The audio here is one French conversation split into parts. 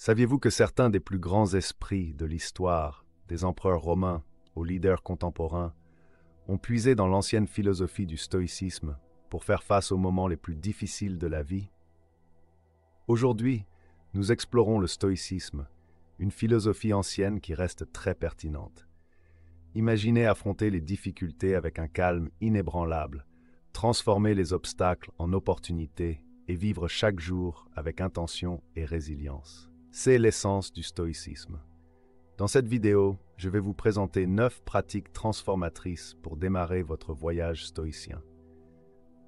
Saviez-vous que certains des plus grands esprits de l'histoire, des empereurs romains aux leaders contemporains, ont puisé dans l'ancienne philosophie du stoïcisme pour faire face aux moments les plus difficiles de la vie? Aujourd'hui, nous explorons le stoïcisme, une philosophie ancienne qui reste très pertinente. Imaginez affronter les difficultés avec un calme inébranlable, transformer les obstacles en opportunités et vivre chaque jour avec intention et résilience. C'est l'essence du stoïcisme. Dans cette vidéo, je vais vous présenter 9 pratiques transformatrices pour démarrer votre voyage stoïcien.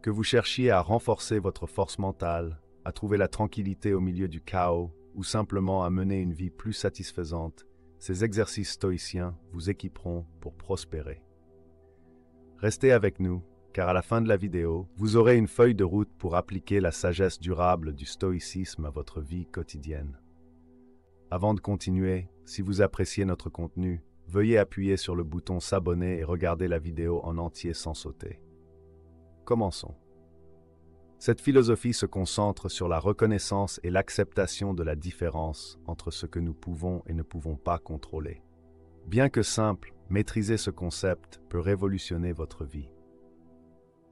Que vous cherchiez à renforcer votre force mentale, à trouver la tranquillité au milieu du chaos ou simplement à mener une vie plus satisfaisante, ces exercices stoïciens vous équiperont pour prospérer. Restez avec nous, car à la fin de la vidéo, vous aurez une feuille de route pour appliquer la sagesse durable du stoïcisme à votre vie quotidienne. Avant de continuer, si vous appréciez notre contenu, veuillez appuyer sur le bouton s'abonner et regarder la vidéo en entier sans sauter. Commençons. Cette philosophie se concentre sur la reconnaissance et l'acceptation de la différence entre ce que nous pouvons et ne pouvons pas contrôler. Bien que simple, maîtriser ce concept peut révolutionner votre vie.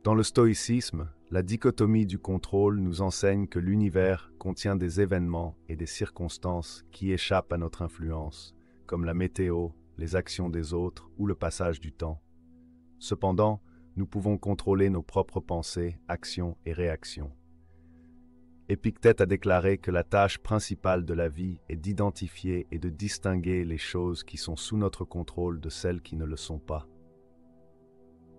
Dans le stoïcisme, la dichotomie du contrôle nous enseigne que l'univers contient des événements et des circonstances qui échappent à notre influence, comme la météo, les actions des autres ou le passage du temps. Cependant, nous pouvons contrôler nos propres pensées, actions et réactions. Épictète a déclaré que la tâche principale de la vie est d'identifier et de distinguer les choses qui sont sous notre contrôle de celles qui ne le sont pas.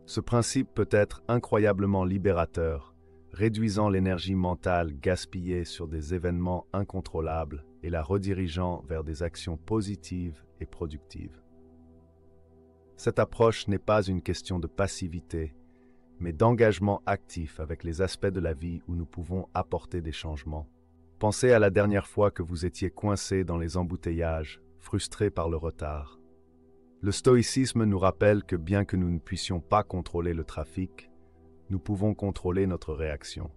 Ce principe peut être incroyablement libérateur, réduisant l'énergie mentale gaspillée sur des événements incontrôlables et la redirigeant vers des actions positives et productives. Cette approche n'est pas une question de passivité, mais d'engagement actif avec les aspects de la vie où nous pouvons apporter des changements. Pensez à la dernière fois que vous étiez coincé dans les embouteillages, frustré par le retard. Le stoïcisme nous rappelle que bien que nous ne puissions pas contrôler le trafic, nous pouvons contrôler notre réaction.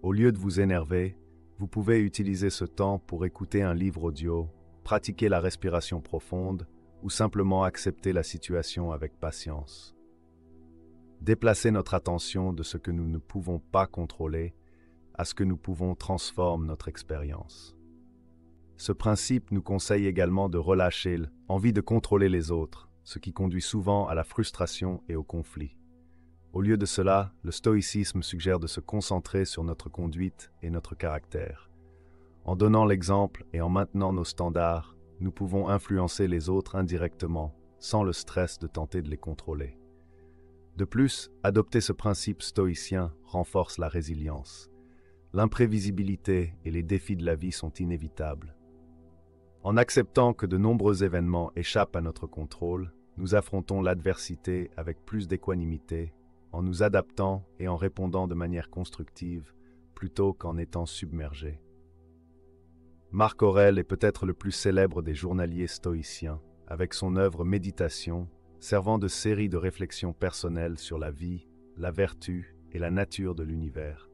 Au lieu de vous énerver, vous pouvez utiliser ce temps pour écouter un livre audio, pratiquer la respiration profonde ou simplement accepter la situation avec patience. Déplacer notre attention de ce que nous ne pouvons pas contrôler à ce que nous pouvons transforme notre expérience. Ce principe nous conseille également de relâcher l'envie de contrôler les autres, ce qui conduit souvent à la frustration et au conflit. Au lieu de cela, le stoïcisme suggère de se concentrer sur notre conduite et notre caractère. En donnant l'exemple et en maintenant nos standards, nous pouvons influencer les autres indirectement, sans le stress de tenter de les contrôler. De plus, adopter ce principe stoïcien renforce la résilience. L'imprévisibilité et les défis de la vie sont inévitables. En acceptant que de nombreux événements échappent à notre contrôle, nous affrontons l'adversité avec plus d'équanimité, en nous adaptant et en répondant de manière constructive, plutôt qu'en étant submergés. Marc Aurèle est peut-être le plus célèbre des journaliers stoïciens, avec son œuvre Méditation, servant de série de réflexions personnelles sur la vie, la vertu et la nature de l'univers.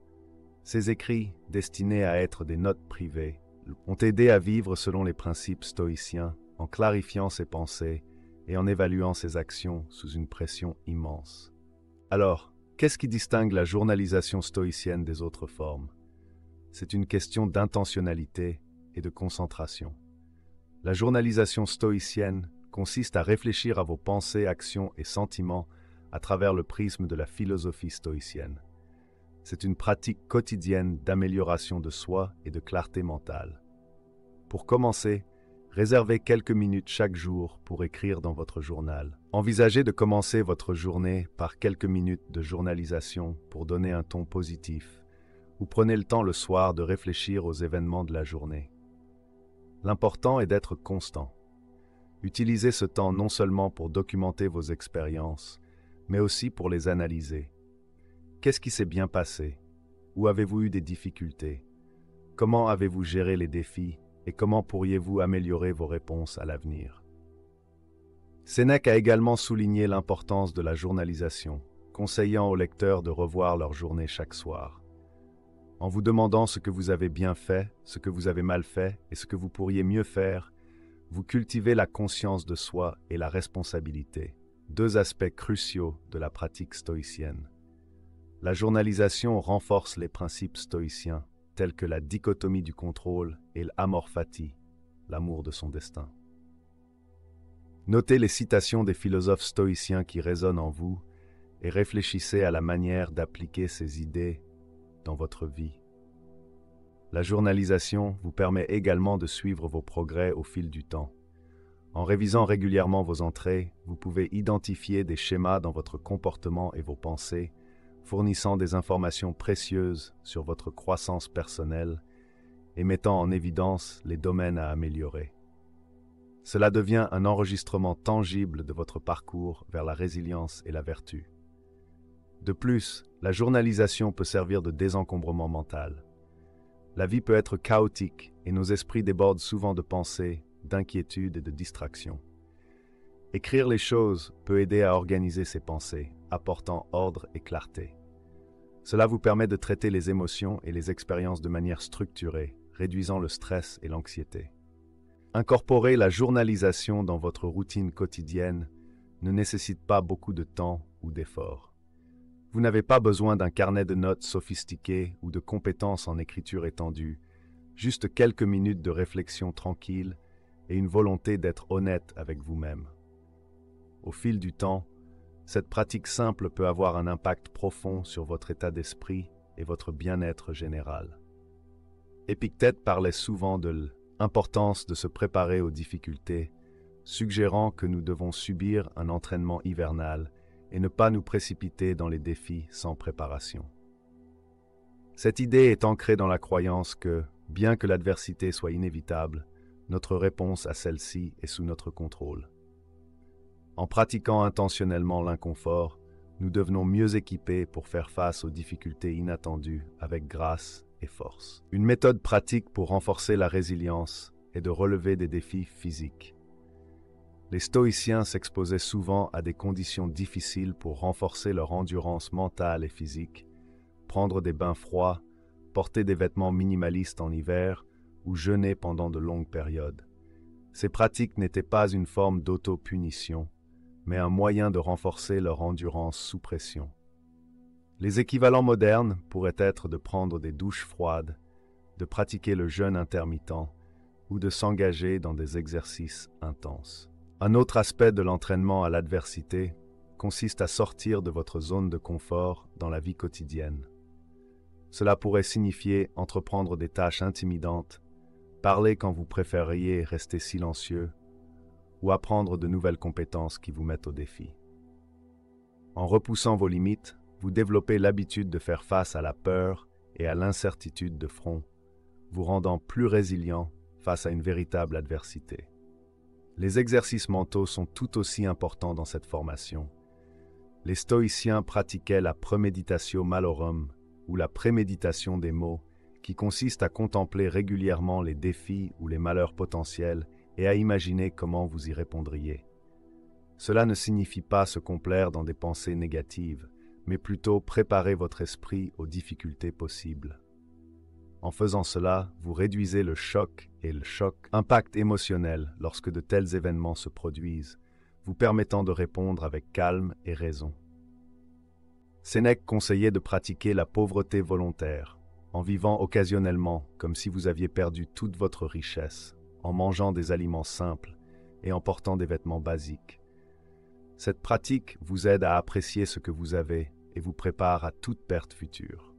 Ses écrits, destinés à être des notes privées, ont aidé à vivre selon les principes stoïciens, en clarifiant ses pensées et en évaluant ses actions sous une pression immense. Alors, qu'est-ce qui distingue la journalisation stoïcienne des autres formes? C'est une question d'intentionnalité et de concentration. La journalisation stoïcienne consiste à réfléchir à vos pensées, actions et sentiments à travers le prisme de la philosophie stoïcienne. C'est une pratique quotidienne d'amélioration de soi et de clarté mentale. Pour commencer, réservez quelques minutes chaque jour pour écrire dans votre journal. Envisagez de commencer votre journée par quelques minutes de journalisation pour donner un ton positif, ou prenez le temps le soir de réfléchir aux événements de la journée. L'important est d'être constant. Utilisez ce temps non seulement pour documenter vos expériences, mais aussi pour les analyser. Qu'est-ce qui s'est bien passé? Où avez-vous eu des difficultés? Comment avez-vous géré les défis? Et comment pourriez-vous améliorer vos réponses à l'avenir? Sénèque a également souligné l'importance de la journalisation, conseillant aux lecteurs de revoir leur journée chaque soir. En vous demandant ce que vous avez bien fait, ce que vous avez mal fait et ce que vous pourriez mieux faire, vous cultivez la conscience de soi et la responsabilité, deux aspects cruciaux de la pratique stoïcienne. La journalisation renforce les principes stoïciens, tels que la dichotomie du contrôle et l'amor fati, l'amour de son destin. Notez les citations des philosophes stoïciens qui résonnent en vous et réfléchissez à la manière d'appliquer ces idées dans votre vie. La journalisation vous permet également de suivre vos progrès au fil du temps. En révisant régulièrement vos entrées, vous pouvez identifier des schémas dans votre comportement et vos pensées, fournissant des informations précieuses sur votre croissance personnelle et mettant en évidence les domaines à améliorer. Cela devient un enregistrement tangible de votre parcours vers la résilience et la vertu. De plus, la journalisation peut servir de désencombrement mental. La vie peut être chaotique et nos esprits débordent souvent de pensées, d'inquiétudes et de distractions. Écrire les choses peut aider à organiser ces pensées, apportant ordre et clarté. Cela vous permet de traiter les émotions et les expériences de manière structurée, réduisant le stress et l'anxiété. Incorporer la journalisation dans votre routine quotidienne ne nécessite pas beaucoup de temps ou d'efforts. Vous n'avez pas besoin d'un carnet de notes sophistiqué ou de compétences en écriture étendue, juste quelques minutes de réflexion tranquille et une volonté d'être honnête avec vous-même. Au fil du temps, cette pratique simple peut avoir un impact profond sur votre état d'esprit et votre bien-être général. Épictète parlait souvent de l'importance de se préparer aux difficultés, suggérant que nous devons subir un entraînement hivernal et ne pas nous précipiter dans les défis sans préparation. Cette idée est ancrée dans la croyance que, bien que l'adversité soit inévitable, notre réponse à celle-ci est sous notre contrôle. En pratiquant intentionnellement l'inconfort, nous devenons mieux équipés pour faire face aux difficultés inattendues avec grâce et force. Une méthode pratique pour renforcer la résilience est de relever des défis physiques. Les stoïciens s'exposaient souvent à des conditions difficiles pour renforcer leur endurance mentale et physique, prendre des bains froids, porter des vêtements minimalistes en hiver ou jeûner pendant de longues périodes. Ces pratiques n'étaient pas une forme d'auto-punition, mais un moyen de renforcer leur endurance sous pression. Les équivalents modernes pourraient être de prendre des douches froides, de pratiquer le jeûne intermittent ou de s'engager dans des exercices intenses. Un autre aspect de l'entraînement à l'adversité consiste à sortir de votre zone de confort dans la vie quotidienne. Cela pourrait signifier entreprendre des tâches intimidantes, parler quand vous préfériez rester silencieux, ou apprendre de nouvelles compétences qui vous mettent au défi. En repoussant vos limites, vous développez l'habitude de faire face à la peur et à l'incertitude de front, vous rendant plus résilient face à une véritable adversité. Les exercices mentaux sont tout aussi importants dans cette formation. Les stoïciens pratiquaient la premeditatio malorum, ou la préméditation des maux, qui consiste à contempler régulièrement les défis ou les malheurs potentiels et à imaginer comment vous y répondriez. Cela ne signifie pas se complaire dans des pensées négatives, mais plutôt préparer votre esprit aux difficultés possibles. En faisant cela, vous réduisez le choc et le impact émotionnel lorsque de tels événements se produisent, vous permettant de répondre avec calme et raison. Sénèque conseillait de pratiquer la pauvreté volontaire, en vivant occasionnellement comme si vous aviez perdu toute votre richesse, en mangeant des aliments simples et en portant des vêtements basiques. Cette pratique vous aide à apprécier ce que vous avez et vous prépare à toute perte future.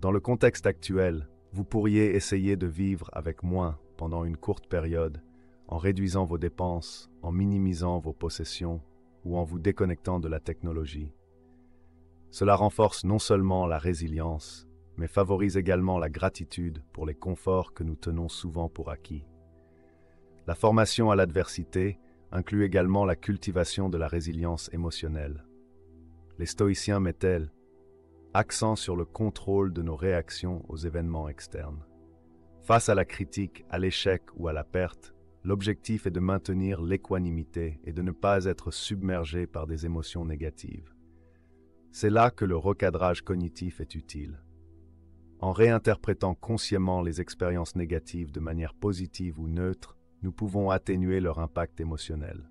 Dans le contexte actuel, vous pourriez essayer de vivre avec moins pendant une courte période, en réduisant vos dépenses, en minimisant vos possessions ou en vous déconnectant de la technologie. Cela renforce non seulement la résilience, mais favorise également la gratitude pour les conforts que nous tenons souvent pour acquis. La formation à l'adversité inclut également la cultivation de la résilience émotionnelle. Les stoïciens mettaient accent sur le contrôle de nos réactions aux événements externes. Face à la critique, à l'échec ou à la perte, l'objectif est de maintenir l'équanimité et de ne pas être submergé par des émotions négatives. C'est là que le recadrage cognitif est utile. En réinterprétant consciemment les expériences négatives de manière positive ou neutre, nous pouvons atténuer leur impact émotionnel.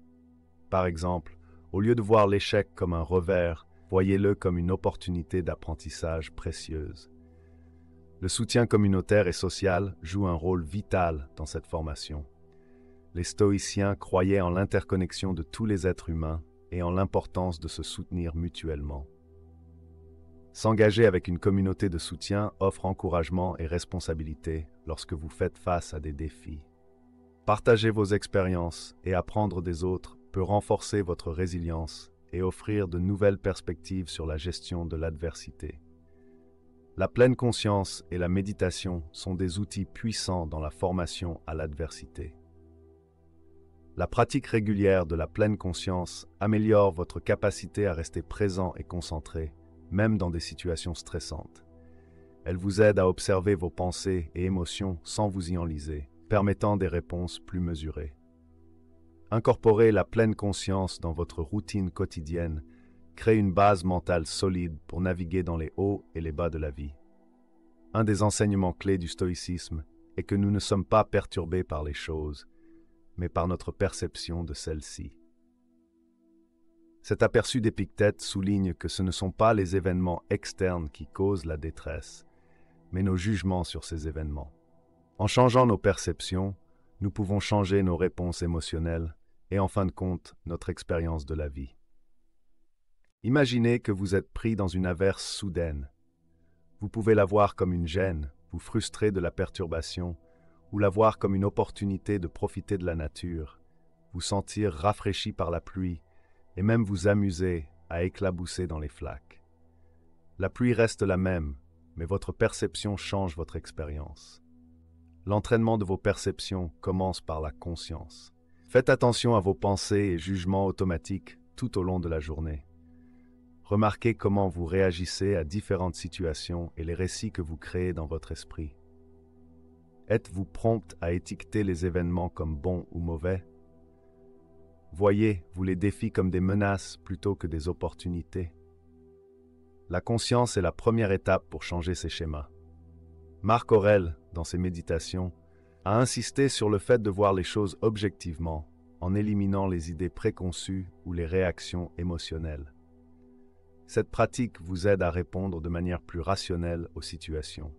Par exemple, au lieu de voir l'échec comme un revers, voyez-le comme une opportunité d'apprentissage précieuse. Le soutien communautaire et social joue un rôle vital dans cette formation. Les stoïciens croyaient en l'interconnexion de tous les êtres humains et en l'importance de se soutenir mutuellement. S'engager avec une communauté de soutien offre encouragement et responsabilité lorsque vous faites face à des défis. Partager vos expériences et apprendre des autres peut renforcer votre résilience et offrir de nouvelles perspectives sur la gestion de l'adversité. La pleine conscience et la méditation sont des outils puissants dans la formation à l'adversité. La pratique régulière de la pleine conscience améliore votre capacité à rester présent et concentré, même dans des situations stressantes. Elle vous aide à observer vos pensées et émotions sans vous y enliser, permettant des réponses plus mesurées. Incorporer la pleine conscience dans votre routine quotidienne crée une base mentale solide pour naviguer dans les hauts et les bas de la vie. Un des enseignements clés du stoïcisme est que nous ne sommes pas perturbés par les choses, mais par notre perception de celles-ci. Cet aperçu d'Épictète souligne que ce ne sont pas les événements externes qui causent la détresse, mais nos jugements sur ces événements. En changeant nos perceptions, nous pouvons changer nos réponses émotionnelles et en fin de compte, notre expérience de la vie. Imaginez que vous êtes pris dans une averse soudaine. Vous pouvez la voir comme une gêne, vous frustrer de la perturbation, ou la voir comme une opportunité de profiter de la nature, vous sentir rafraîchi par la pluie, et même vous amuser à éclabousser dans les flaques. La pluie reste la même, mais votre perception change votre expérience. L'entraînement de vos perceptions commence par la conscience. Faites attention à vos pensées et jugements automatiques tout au long de la journée. Remarquez comment vous réagissez à différentes situations et les récits que vous créez dans votre esprit. Êtes-vous prompt à étiqueter les événements comme bons ou mauvais? Voyez-vous les défis comme des menaces plutôt que des opportunités? La conscience est la première étape pour changer ces schémas. Marc Aurèle, dans ses méditations, a insisté sur le fait de voir les choses objectivement, en éliminant les idées préconçues ou les réactions émotionnelles. Cette pratique vous aide à répondre de manière plus rationnelle aux situations.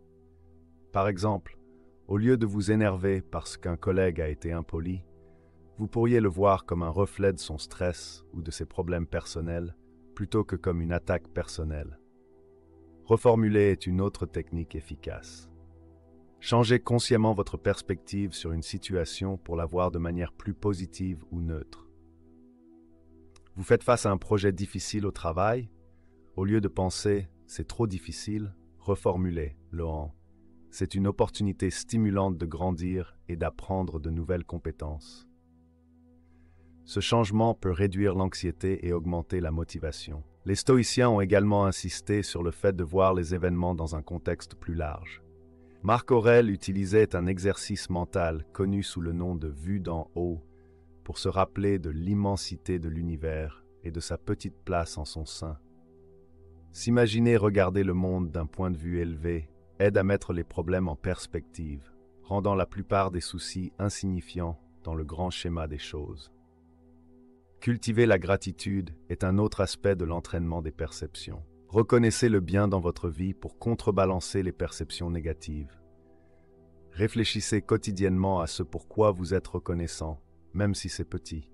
Par exemple, au lieu de vous énerver parce qu'un collègue a été impoli, vous pourriez le voir comme un reflet de son stress ou de ses problèmes personnels, plutôt que comme une attaque personnelle. Reformuler est une autre technique efficace. Changez consciemment votre perspective sur une situation pour la voir de manière plus positive ou neutre. Vous faites face à un projet difficile au travail? Au lieu de penser « c'est trop difficile », reformulez-le en « c'est une opportunité stimulante de grandir et d'apprendre de nouvelles compétences ». Ce changement peut réduire l'anxiété et augmenter la motivation. Les stoïciens ont également insisté sur le fait de voir les événements dans un contexte plus large. Marc Aurèle utilisait un exercice mental connu sous le nom de vue d'en haut pour se rappeler de l'immensité de l'univers et de sa petite place en son sein. S'imaginer regarder le monde d'un point de vue élevé aide à mettre les problèmes en perspective, rendant la plupart des soucis insignifiants dans le grand schéma des choses. Cultiver la gratitude est un autre aspect de l'entraînement des perceptions. Reconnaissez le bien dans votre vie pour contrebalancer les perceptions négatives. Réfléchissez quotidiennement à ce pourquoi vous êtes reconnaissant, même si c'est petit.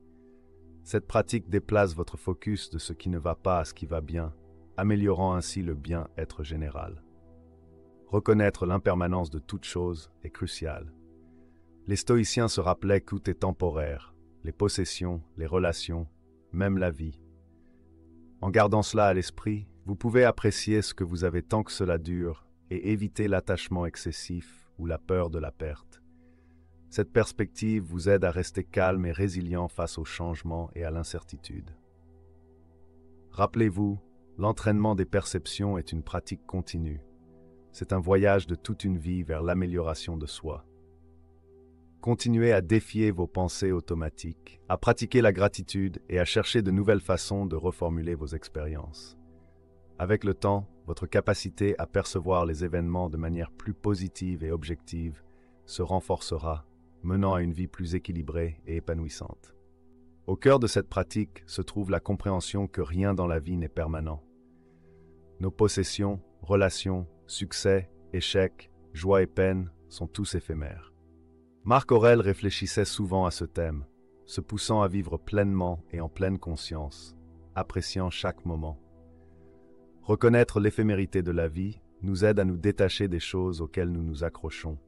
Cette pratique déplace votre focus de ce qui ne va pas à ce qui va bien, améliorant ainsi le bien-être général. Reconnaître l'impermanence de toute chose est crucial. Les stoïciens se rappelaient que tout est temporaire, les possessions, les relations, même la vie. En gardant cela à l'esprit, vous pouvez apprécier ce que vous avez tant que cela dure et éviter l'attachement excessif ou la peur de la perte. Cette perspective vous aide à rester calme et résilient face au changement et à l'incertitude. Rappelez-vous, l'entraînement des perceptions est une pratique continue. C'est un voyage de toute une vie vers l'amélioration de soi. Continuez à défier vos pensées automatiques, à pratiquer la gratitude et à chercher de nouvelles façons de reformuler vos expériences. Avec le temps, votre capacité à percevoir les événements de manière plus positive et objective se renforcera, menant à une vie plus équilibrée et épanouissante. Au cœur de cette pratique se trouve la compréhension que rien dans la vie n'est permanent. Nos possessions, relations, succès, échecs, joie et peine sont tous éphémères. Marc Aurèle réfléchissait souvent à ce thème, se poussant à vivre pleinement et en pleine conscience, appréciant chaque moment. Reconnaître l'éphémérité de la vie nous aide à nous détacher des choses auxquelles nous nous accrochons,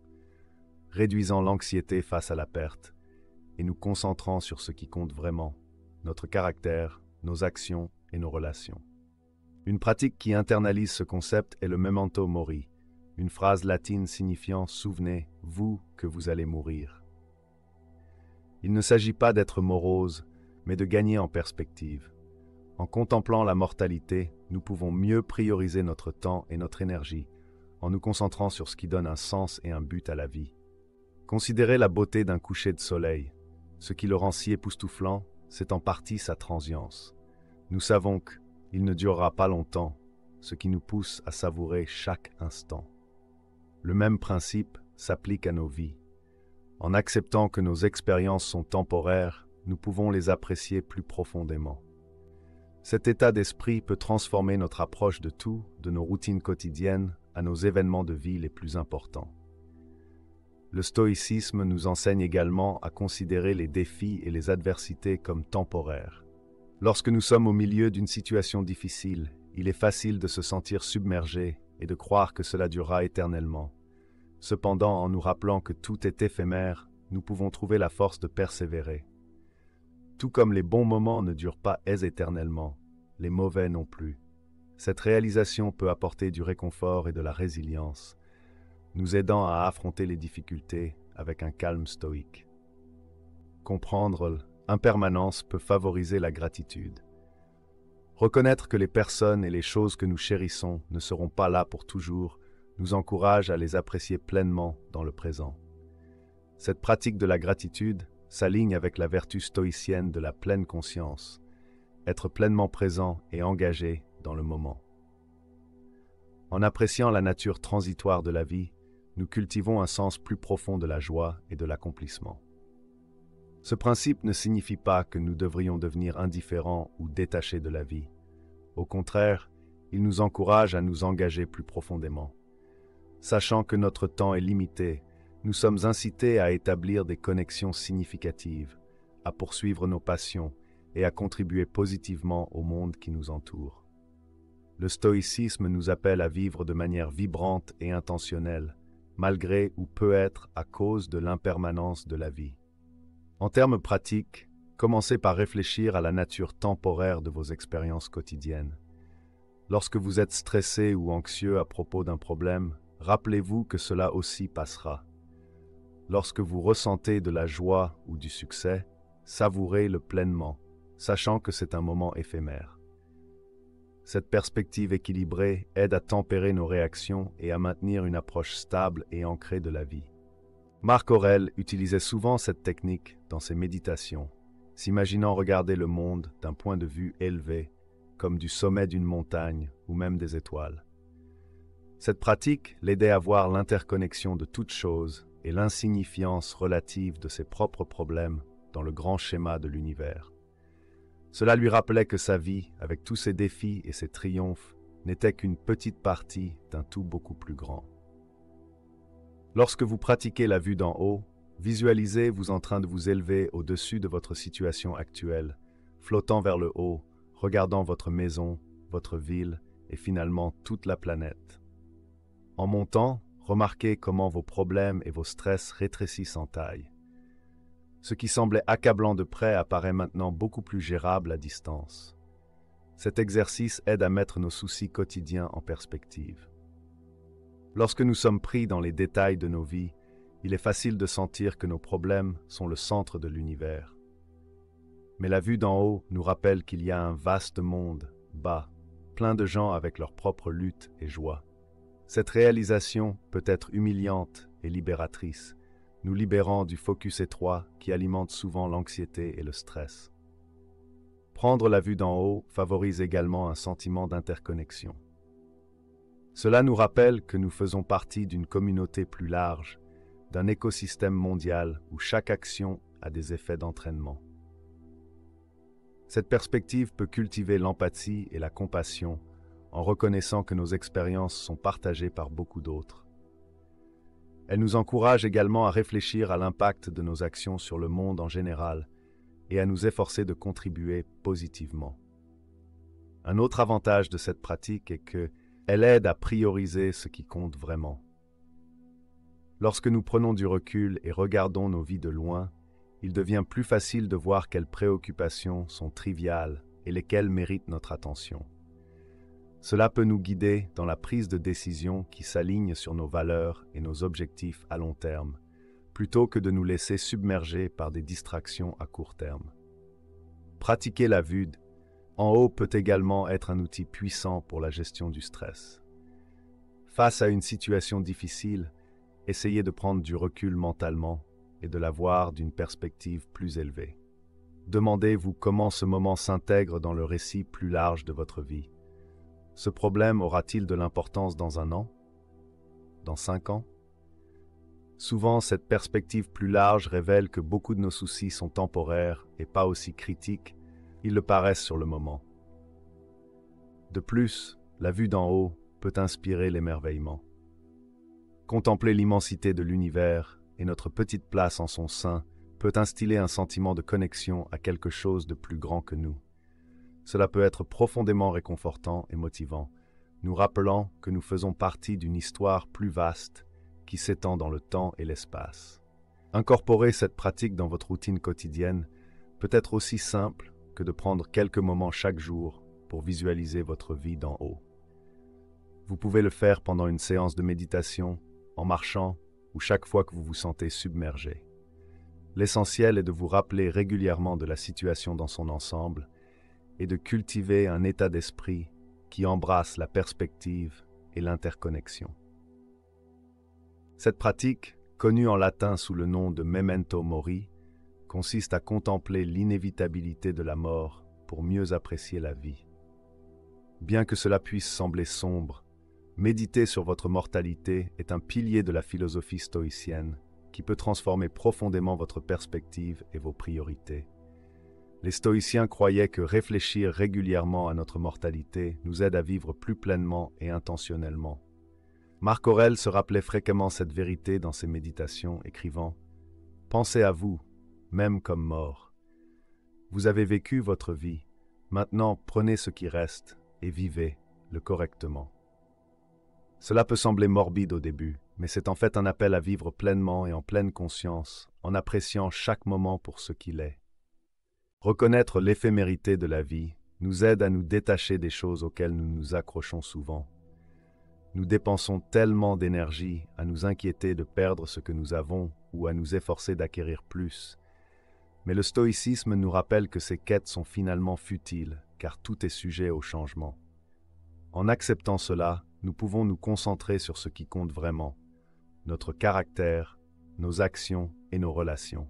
réduisant l'anxiété face à la perte et nous concentrant sur ce qui compte vraiment, notre caractère, nos actions et nos relations. Une pratique qui internalise ce concept est le memento mori, une phrase latine signifiant « souvenez-vous que vous allez mourir ». Il ne s'agit pas d'être morose, mais de gagner en perspective. En contemplant la mortalité, nous pouvons mieux prioriser notre temps et notre énergie, en nous concentrant sur ce qui donne un sens et un but à la vie. Considérez la beauté d'un coucher de soleil. Ce qui le rend si époustouflant, c'est en partie sa transience. Nous savons qu'il ne durera pas longtemps, ce qui nous pousse à savourer chaque instant. Le même principe s'applique à nos vies. En acceptant que nos expériences sont temporaires, nous pouvons les apprécier plus profondément. Cet état d'esprit peut transformer notre approche de tout, de nos routines quotidiennes à nos événements de vie les plus importants. Le stoïcisme nous enseigne également à considérer les défis et les adversités comme temporaires. Lorsque nous sommes au milieu d'une situation difficile, il est facile de se sentir submergé et de croire que cela durera éternellement. Cependant, en nous rappelant que tout est éphémère, nous pouvons trouver la force de persévérer. Tout comme les bons moments ne durent pas éternellement, les mauvais non plus. Cette réalisation peut apporter du réconfort et de la résilience, nous aidant à affronter les difficultés avec un calme stoïque. Comprendre l'impermanence peut favoriser la gratitude. Reconnaître que les personnes et les choses que nous chérissons ne seront pas là pour toujours nous encourage à les apprécier pleinement dans le présent. Cette pratique de la gratitude s'aligne avec la vertu stoïcienne de la pleine conscience, être pleinement présent et engagé dans le moment. En appréciant la nature transitoire de la vie, nous cultivons un sens plus profond de la joie et de l'accomplissement. Ce principe ne signifie pas que nous devrions devenir indifférents ou détachés de la vie. Au contraire, il nous encourage à nous engager plus profondément. Sachant que notre temps est limité, nous sommes incités à établir des connexions significatives, à poursuivre nos passions et à contribuer positivement au monde qui nous entoure. Le stoïcisme nous appelle à vivre de manière vibrante et intentionnelle, malgré ou peut-être à cause de l'impermanence de la vie. En termes pratiques, commencez par réfléchir à la nature temporaire de vos expériences quotidiennes. Lorsque vous êtes stressé ou anxieux à propos d'un problème, rappelez-vous que cela aussi passera. Lorsque vous ressentez de la joie ou du succès, savourez-le pleinement, sachant que c'est un moment éphémère. Cette perspective équilibrée aide à tempérer nos réactions et à maintenir une approche stable et ancrée de la vie. Marc Aurèle utilisait souvent cette technique dans ses méditations, s'imaginant regarder le monde d'un point de vue élevé, comme du sommet d'une montagne ou même des étoiles. Cette pratique l'aidait à voir l'interconnexion de toutes choses et l'insignifiance relative de ses propres problèmes dans le grand schéma de l'univers. Cela lui rappelait que sa vie, avec tous ses défis et ses triomphes, n'était qu'une petite partie d'un tout beaucoup plus grand. Lorsque vous pratiquez la vue d'en haut, visualisez-vous en train de vous élever au-dessus de votre situation actuelle, flottant vers le haut, regardant votre maison, votre ville et finalement toute la planète. En montant, remarquez comment vos problèmes et vos stress rétrécissent en taille. Ce qui semblait accablant de près apparaît maintenant beaucoup plus gérable à distance. Cet exercice aide à mettre nos soucis quotidiens en perspective. Lorsque nous sommes pris dans les détails de nos vies, il est facile de sentir que nos problèmes sont le centre de l'univers. Mais la vue d'en haut nous rappelle qu'il y a un vaste monde, bas, plein de gens avec leurs propres luttes et joies. Cette réalisation peut être humiliante et libératrice, nous libérant du focus étroit qui alimente souvent l'anxiété et le stress. Prendre la vue d'en haut favorise également un sentiment d'interconnexion. Cela nous rappelle que nous faisons partie d'une communauté plus large, d'un écosystème mondial où chaque action a des effets d'entraînement. Cette perspective peut cultiver l'empathie et la compassion en reconnaissant que nos expériences sont partagées par beaucoup d'autres. Elle nous encourage également à réfléchir à l'impact de nos actions sur le monde en général et à nous efforcer de contribuer positivement. Un autre avantage de cette pratique est qu'elle aide à prioriser ce qui compte vraiment. Lorsque nous prenons du recul et regardons nos vies de loin, il devient plus facile de voir quelles préoccupations sont triviales et lesquelles méritent notre attention. Cela peut nous guider dans la prise de décisions qui s'alignent sur nos valeurs et nos objectifs à long terme, plutôt que de nous laisser submerger par des distractions à court terme. Pratiquer la vue en haut peut également être un outil puissant pour la gestion du stress. Face à une situation difficile, essayez de prendre du recul mentalement et de la voir d'une perspective plus élevée. Demandez-vous comment ce moment s'intègre dans le récit plus large de votre vie. Ce problème aura-t-il de l'importance dans 1 an? Dans 5 ans? Souvent, cette perspective plus large révèle que beaucoup de nos soucis sont temporaires et pas aussi critiques qu'ils le paraissent sur le moment. De plus, la vue d'en haut peut inspirer l'émerveillement. Contempler l'immensité de l'univers et notre petite place en son sein peut instiller un sentiment de connexion à quelque chose de plus grand que nous. Cela peut être profondément réconfortant et motivant, nous rappelant que nous faisons partie d'une histoire plus vaste qui s'étend dans le temps et l'espace. Incorporer cette pratique dans votre routine quotidienne peut être aussi simple que de prendre quelques moments chaque jour pour visualiser votre vie d'en haut. Vous pouvez le faire pendant une séance de méditation, en marchant ou chaque fois que vous vous sentez submergé. L'essentiel est de vous rappeler régulièrement de la situation dans son ensemble et de cultiver un état d'esprit qui embrasse la perspective et l'interconnexion. Cette pratique, connue en latin sous le nom de memento mori, consiste à contempler l'inévitabilité de la mort pour mieux apprécier la vie. Bien que cela puisse sembler sombre, méditer sur votre mortalité est un pilier de la philosophie stoïcienne qui peut transformer profondément votre perspective et vos priorités. Les stoïciens croyaient que réfléchir régulièrement à notre mortalité nous aide à vivre plus pleinement et intentionnellement. Marc Aurèle se rappelait fréquemment cette vérité dans ses méditations, écrivant « Pensez à vous, même comme mort. Vous avez vécu votre vie, maintenant prenez ce qui reste et vivez-le correctement. » Cela peut sembler morbide au début, mais c'est en fait un appel à vivre pleinement et en pleine conscience, en appréciant chaque moment pour ce qu'il est. Reconnaître l'éphémérité de la vie nous aide à nous détacher des choses auxquelles nous nous accrochons souvent. Nous dépensons tellement d'énergie à nous inquiéter de perdre ce que nous avons ou à nous efforcer d'acquérir plus. Mais le stoïcisme nous rappelle que ces quêtes sont finalement futiles, car tout est sujet au changement. En acceptant cela, nous pouvons nous concentrer sur ce qui compte vraiment, notre caractère, nos actions et nos relations.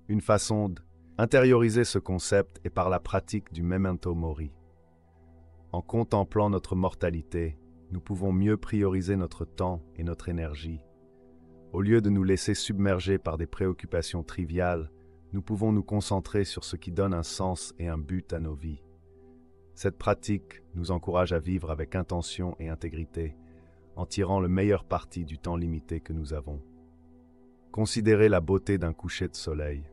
Une façon d'intérioriser ce concept est par la pratique du memento mori. En contemplant notre mortalité, nous pouvons mieux prioriser notre temps et notre énergie. Au lieu de nous laisser submerger par des préoccupations triviales, nous pouvons nous concentrer sur ce qui donne un sens et un but à nos vies. Cette pratique nous encourage à vivre avec intention et intégrité, en tirant le meilleur parti du temps limité que nous avons. Considérez la beauté d'un coucher de soleil.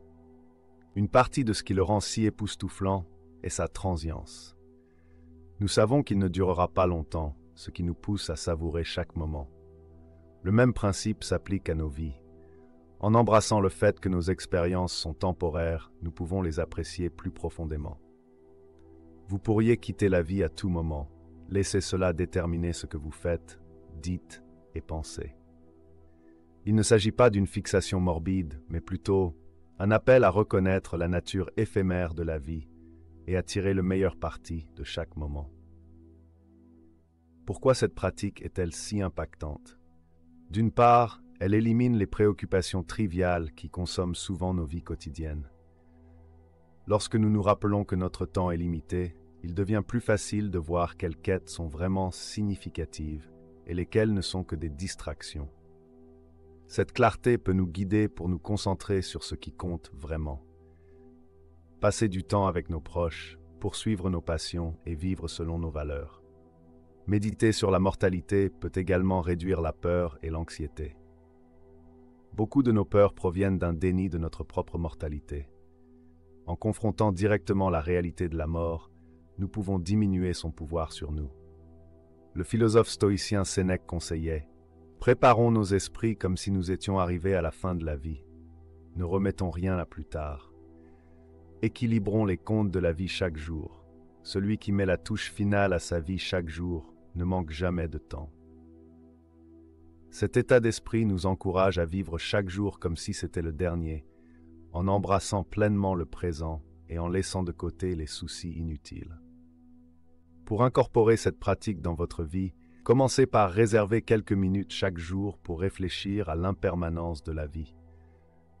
Une partie de ce qui le rend si époustouflant est sa transience. Nous savons qu'il ne durera pas longtemps, ce qui nous pousse à savourer chaque moment. Le même principe s'applique à nos vies. En embrassant le fait que nos expériences sont temporaires, nous pouvons les apprécier plus profondément. Vous pourriez quitter la vie à tout moment. Laissez cela déterminer ce que vous faites, dites et pensez. Il ne s'agit pas d'une fixation morbide, mais plutôt un appel à reconnaître la nature éphémère de la vie et à tirer le meilleur parti de chaque moment. Pourquoi cette pratique est-elle si impactante? D'une part, elle élimine les préoccupations triviales qui consomment souvent nos vies quotidiennes. Lorsque nous nous rappelons que notre temps est limité, il devient plus facile de voir quelles quêtes sont vraiment significatives et lesquelles ne sont que des distractions. Cette clarté peut nous guider pour nous concentrer sur ce qui compte vraiment. Passer du temps avec nos proches, poursuivre nos passions et vivre selon nos valeurs. Méditer sur la mortalité peut également réduire la peur et l'anxiété. Beaucoup de nos peurs proviennent d'un déni de notre propre mortalité. En confrontant directement la réalité de la mort, nous pouvons diminuer son pouvoir sur nous. Le philosophe stoïcien Sénèque conseillait « Préparons nos esprits comme si nous étions arrivés à la fin de la vie. Ne remettons rien à plus tard. Équilibrons les comptes de la vie chaque jour. Celui qui met la touche finale à sa vie chaque jour ne manque jamais de temps. » Cet état d'esprit nous encourage à vivre chaque jour comme si c'était le dernier, en embrassant pleinement le présent et en laissant de côté les soucis inutiles. Pour incorporer cette pratique dans votre vie, commencez par réserver quelques minutes chaque jour pour réfléchir à l'impermanence de la vie.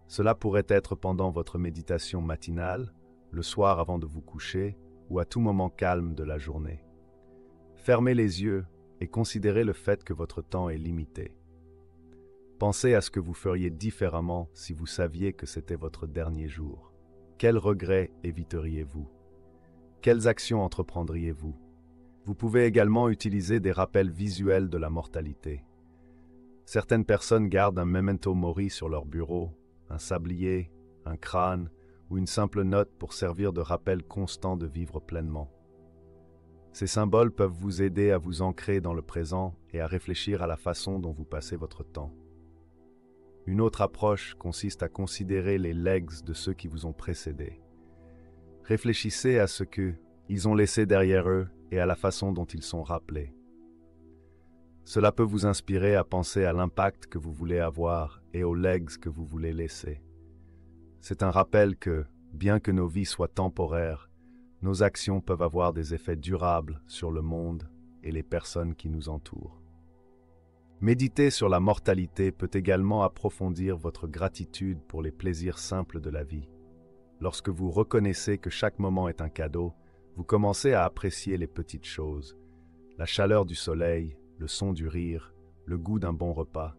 Cela pourrait être pendant votre méditation matinale, le soir avant de vous coucher ou à tout moment calme de la journée. Fermez les yeux et considérez le fait que votre temps est limité. Pensez à ce que vous feriez différemment si vous saviez que c'était votre dernier jour. Quels regrets éviteriez-vous? Quelles actions entreprendriez-vous? Vous pouvez également utiliser des rappels visuels de la mortalité. Certaines personnes gardent un memento mori sur leur bureau, un sablier, un crâne ou une simple note pour servir de rappel constant de vivre pleinement. Ces symboles peuvent vous aider à vous ancrer dans le présent et à réfléchir à la façon dont vous passez votre temps. Une autre approche consiste à considérer les legs de ceux qui vous ont précédés. Réfléchissez à ce qu'ils ont laissé derrière eux et à la façon dont ils sont rappelés. Cela peut vous inspirer à penser à l'impact que vous voulez avoir et aux legs que vous voulez laisser. C'est un rappel que, bien que nos vies soient temporaires, nos actions peuvent avoir des effets durables sur le monde et les personnes qui nous entourent. Méditer sur la mortalité peut également approfondir votre gratitude pour les plaisirs simples de la vie. Lorsque vous reconnaissez que chaque moment est un cadeau, vous commencez à apprécier les petites choses, la chaleur du soleil, le son du rire, le goût d'un bon repas.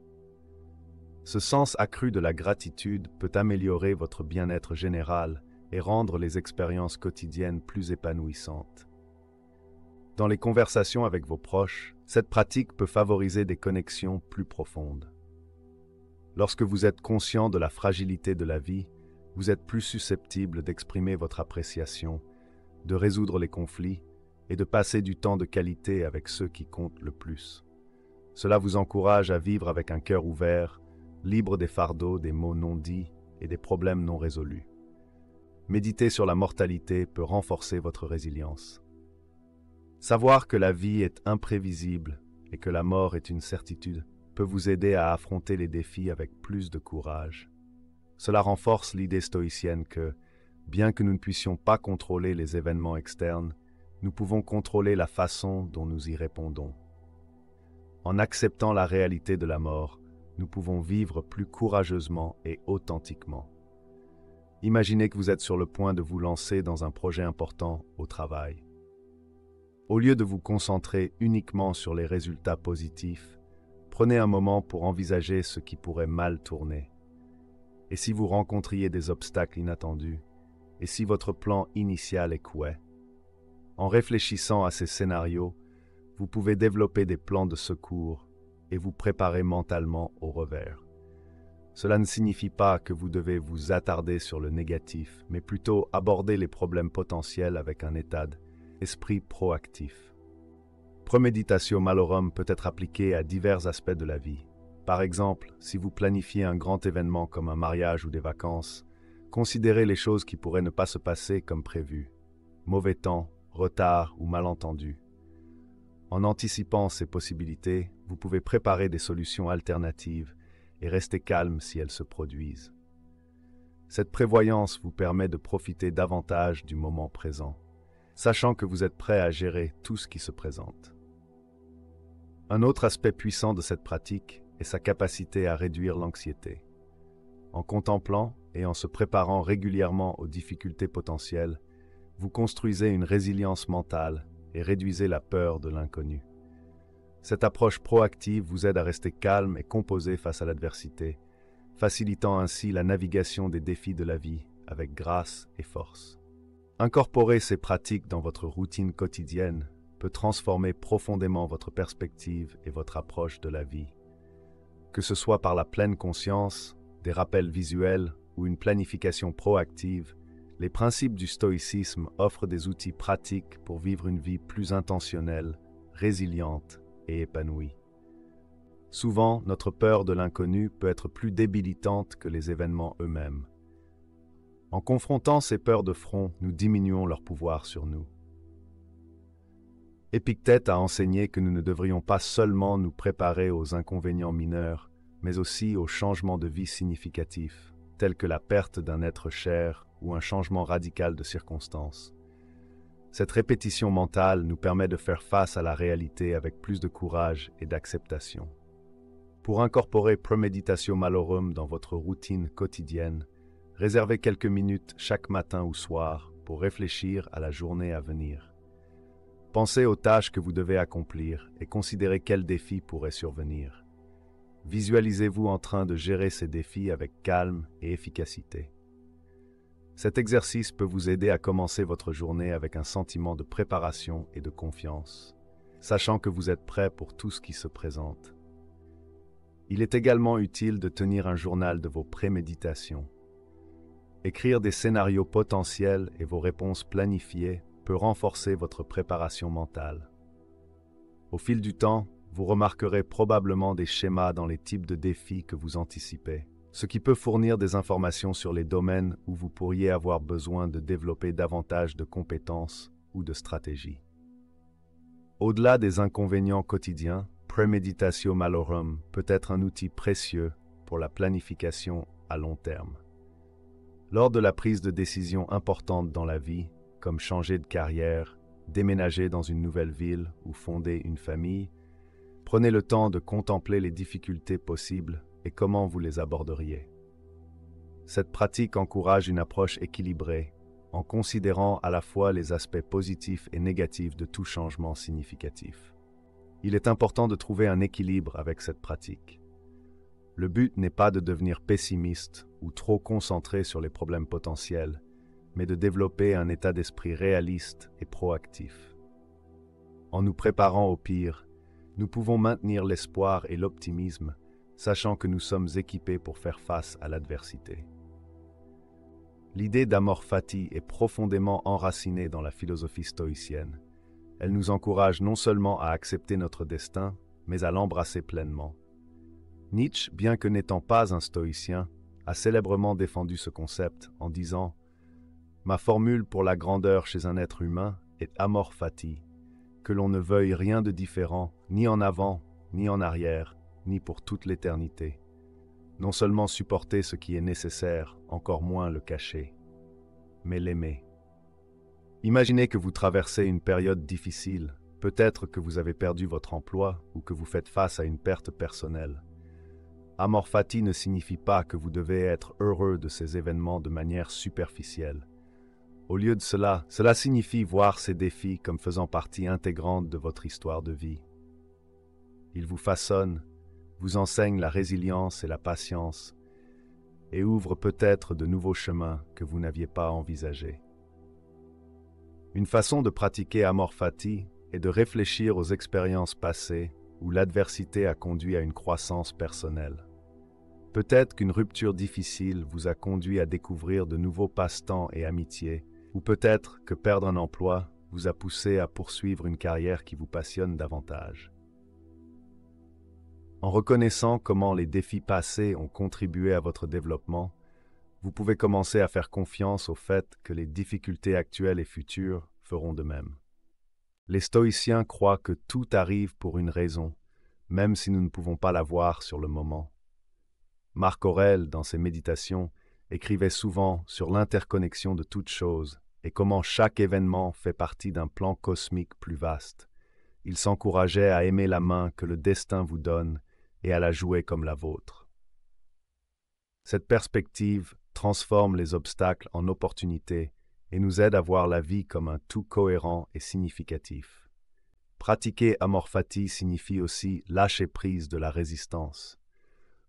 Ce sens accru de la gratitude peut améliorer votre bien-être général et rendre les expériences quotidiennes plus épanouissantes. Dans les conversations avec vos proches, cette pratique peut favoriser des connexions plus profondes. Lorsque vous êtes conscient de la fragilité de la vie, vous êtes plus susceptible d'exprimer votre appréciation, de résoudre les conflits et de passer du temps de qualité avec ceux qui comptent le plus. Cela vous encourage à vivre avec un cœur ouvert, libre des fardeaux, des mots non dits et des problèmes non résolus. Méditer sur la mortalité peut renforcer votre résilience. Savoir que la vie est imprévisible et que la mort est une certitude peut vous aider à affronter les défis avec plus de courage. Cela renforce l'idée stoïcienne que, bien que nous ne puissions pas contrôler les événements externes, nous pouvons contrôler la façon dont nous y répondons. En acceptant la réalité de la mort, nous pouvons vivre plus courageusement et authentiquement. Imaginez que vous êtes sur le point de vous lancer dans un projet important au travail. Au lieu de vous concentrer uniquement sur les résultats positifs, prenez un moment pour envisager ce qui pourrait mal tourner. Et si vous rencontriez des obstacles inattendus? Et si votre plan initial échouait? En réfléchissant à ces scénarios, vous pouvez développer des plans de secours et vous préparer mentalement au revers. Cela ne signifie pas que vous devez vous attarder sur le négatif, mais plutôt aborder les problèmes potentiels avec un état d'esprit proactif. Premeditatio malorum peut être appliquée à divers aspects de la vie. Par exemple, si vous planifiez un grand événement comme un mariage ou des vacances, considérez les choses qui pourraient ne pas se passer comme prévu. Mauvais temps, retard ou malentendu. En anticipant ces possibilités, vous pouvez préparer des solutions alternatives et rester calme si elles se produisent. Cette prévoyance vous permet de profiter davantage du moment présent, sachant que vous êtes prêt à gérer tout ce qui se présente. Un autre aspect puissant de cette pratique est sa capacité à réduire l'anxiété. En contemplant et en se préparant régulièrement aux difficultés potentielles, vous construisez une résilience mentale et réduisez la peur de l'inconnu. Cette approche proactive vous aide à rester calme et composé face à l'adversité, facilitant ainsi la navigation des défis de la vie avec grâce et force. Incorporer ces pratiques dans votre routine quotidienne peut transformer profondément votre perspective et votre approche de la vie. Que ce soit par la pleine conscience, des rappels visuels ou une planification proactive, les principes du stoïcisme offrent des outils pratiques pour vivre une vie plus intentionnelle, résiliente et épanouie. Souvent, notre peur de l'inconnu peut être plus débilitante que les événements eux-mêmes. En confrontant ces peurs de front, nous diminuons leur pouvoir sur nous. Épictète a enseigné que nous ne devrions pas seulement nous préparer aux inconvénients mineurs, mais aussi aux changements de vie significatifs, tels que la perte d'un être cher ou un changement radical de circonstances. Cette répétition mentale nous permet de faire face à la réalité avec plus de courage et d'acceptation. Pour incorporer Premeditatio Malorum dans votre routine quotidienne, réservez quelques minutes chaque matin ou soir pour réfléchir à la journée à venir. Pensez aux tâches que vous devez accomplir et considérez quels défis pourraient survenir. Visualisez-vous en train de gérer ces défis avec calme et efficacité. Cet exercice peut vous aider à commencer votre journée avec un sentiment de préparation et de confiance, sachant que vous êtes prêt pour tout ce qui se présente. Il est également utile de tenir un journal de vos préméditations. Écrire des scénarios potentiels et vos réponses planifiées peut renforcer votre préparation mentale. Au fil du temps, vous remarquerez probablement des schémas dans les types de défis que vous anticipez, ce qui peut fournir des informations sur les domaines où vous pourriez avoir besoin de développer davantage de compétences ou de stratégies. Au-delà des inconvénients quotidiens, Premeditatio Malorum peut être un outil précieux pour la planification à long terme. Lors de la prise de décisions importantes dans la vie, comme changer de carrière, déménager dans une nouvelle ville ou fonder une famille, prenez le temps de contempler les difficultés possibles et comment vous les aborderiez. Cette pratique encourage une approche équilibrée, en considérant à la fois les aspects positifs et négatifs de tout changement significatif. Il est important de trouver un équilibre avec cette pratique. Le but n'est pas de devenir pessimiste ou trop concentré sur les problèmes potentiels, mais de développer un état d'esprit réaliste et proactif. En nous préparant au pire, nous pouvons maintenir l'espoir et l'optimisme, sachant que nous sommes équipés pour faire face à l'adversité. L'idée d'amor fati est profondément enracinée dans la philosophie stoïcienne. Elle nous encourage non seulement à accepter notre destin, mais à l'embrasser pleinement. Nietzsche, bien que n'étant pas un stoïcien, a célèbrement défendu ce concept en disant « Ma formule pour la grandeur chez un être humain est amor fati, que l'on ne veuille rien de différent, ni en avant, ni en arrière, ni pour toute l'éternité. Non seulement supporter ce qui est nécessaire, encore moins le cacher, mais l'aimer. » Imaginez que vous traversez une période difficile, peut-être que vous avez perdu votre emploi ou que vous faites face à une perte personnelle. Amor fati ne signifie pas que vous devez être heureux de ces événements de manière superficielle. Au lieu de cela, cela signifie voir ces défis comme faisant partie intégrante de votre histoire de vie. Ils vous façonnent, vous enseignent la résilience et la patience, et ouvrent peut-être de nouveaux chemins que vous n'aviez pas envisagés. Une façon de pratiquer amor fati est de réfléchir aux expériences passées où l'adversité a conduit à une croissance personnelle. Peut-être qu'une rupture difficile vous a conduit à découvrir de nouveaux passe-temps et amitiés, ou peut-être que perdre un emploi vous a poussé à poursuivre une carrière qui vous passionne davantage. En reconnaissant comment les défis passés ont contribué à votre développement, vous pouvez commencer à faire confiance au fait que les difficultés actuelles et futures feront de même. Les stoïciens croient que tout arrive pour une raison, même si nous ne pouvons pas la voir sur le moment. Marc Aurèle, dans ses méditations, écrivait souvent sur l'interconnexion de toutes choses et comment chaque événement fait partie d'un plan cosmique plus vaste. Il s'encourageait à aimer la main que le destin vous donne et à la jouer comme la vôtre. Cette perspective transforme les obstacles en opportunités et nous aide à voir la vie comme un tout cohérent et significatif. Pratiquer Amor Fati signifie aussi lâcher prise de la résistance.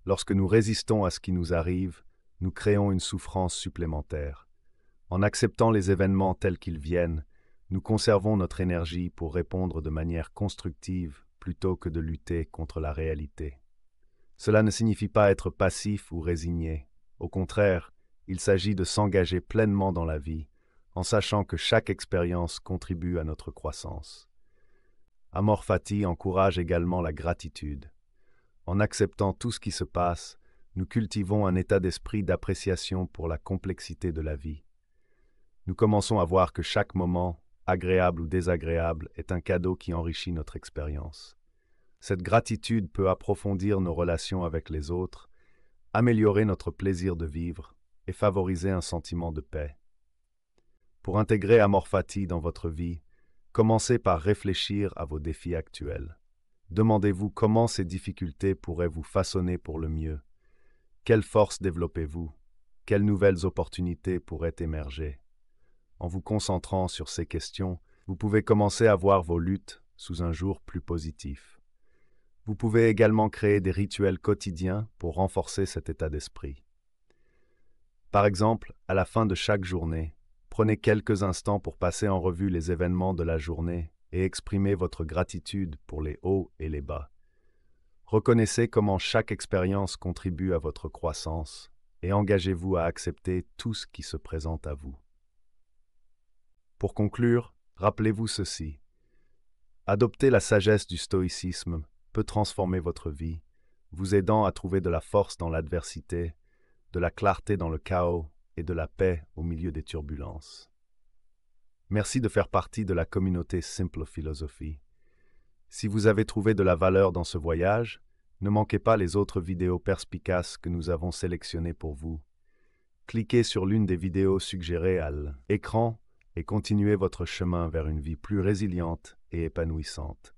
Lorsque nous résistons à ce qui nous arrive, nous créons une souffrance supplémentaire. En acceptant les événements tels qu'ils viennent, nous conservons notre énergie pour répondre de manière constructive plutôt que de lutter contre la réalité. Cela ne signifie pas être passif ou résigné. Au contraire, il s'agit de s'engager pleinement dans la vie, en sachant que chaque expérience contribue à notre croissance. Amor Fati encourage également la gratitude. En acceptant tout ce qui se passe, nous cultivons un état d'esprit d'appréciation pour la complexité de la vie. Nous commençons à voir que chaque moment, agréable ou désagréable, est un cadeau qui enrichit notre expérience. Cette gratitude peut approfondir nos relations avec les autres, améliorer notre plaisir de vivre et favoriser un sentiment de paix. Pour intégrer Amor Fati dans votre vie, commencez par réfléchir à vos défis actuels. Demandez-vous comment ces difficultés pourraient vous façonner pour le mieux. Quelles forces développez-vous? Quelles nouvelles opportunités pourraient émerger? En vous concentrant sur ces questions, vous pouvez commencer à voir vos luttes sous un jour plus positif. Vous pouvez également créer des rituels quotidiens pour renforcer cet état d'esprit. Par exemple, à la fin de chaque journée, prenez quelques instants pour passer en revue les événements de la journée et exprimer votre gratitude pour les hauts et les bas. Reconnaissez comment chaque expérience contribue à votre croissance et engagez-vous à accepter tout ce qui se présente à vous. Pour conclure, rappelez-vous ceci. Adopter la sagesse du stoïcisme peut transformer votre vie, vous aidant à trouver de la force dans l'adversité, de la clarté dans le chaos et de la paix au milieu des turbulences. Merci de faire partie de la communauté Simple Philosophie. Si vous avez trouvé de la valeur dans ce voyage, ne manquez pas les autres vidéos perspicaces que nous avons sélectionnées pour vous. Cliquez sur l'une des vidéos suggérées à l'écran et continuez votre chemin vers une vie plus résiliente et épanouissante.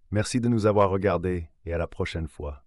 Merci de nous avoir regardés et à la prochaine fois.